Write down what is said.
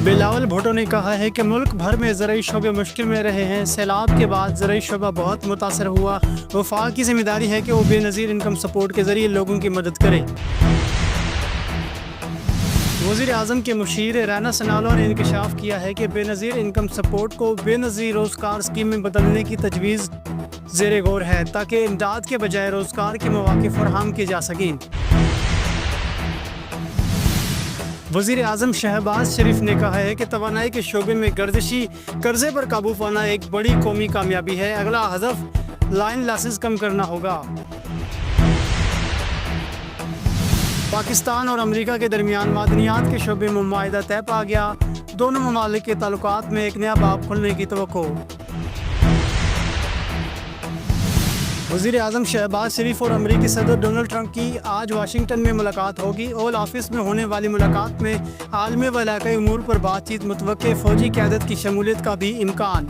بلاول بھٹو نے کہا ہے کہ ملک بھر میں زرعی شعبے مشکل میں رہے ہیں، سیلاب کے بعد زرعی شعبہ بہت متاثر ہوا، وفاق کی ذمہ داری ہے کہ وہ بے نظیر انکم سپورٹ کے ذریعے لوگوں کی مدد کرے۔ وزیر اعظم کے مشیر رینا سنالو نے انکشاف کیا ہے کہ بے نظیر انکم سپورٹ کو بے نظیر روزگار اسکیم میں بدلنے کی تجویز زیر غور ہے تاکہ امداد کے بجائے روزگار کے مواقع فراہم کیے جا سکیں۔ وزیر اعظم شہباز شریف نے کہا ہے کہ توانائی کے شعبے میں گردشی قرضے پر قابو پانا ایک بڑی قومی کامیابی ہے، اگلا ہدف لائن لاسز کم کرنا ہوگا۔ پاکستان اور امریکہ کے درمیان معدنیات کے شعبے میں معاہدہ طے پا گیا، دونوں ممالک کے تعلقات میں ایک نیا باب کھلنے کی توقع۔ وزیر اعظم شہباز شریف اور امریکی صدر ڈونلڈ ٹرمپ کی آج واشنگٹن میں ملاقات ہوگی۔ اوول آفس میں ہونے والی ملاقات میں عالمی و علاقائی امور پر بات چیت متوقع، فوجی قیادت کی شمولیت کا بھی امکان۔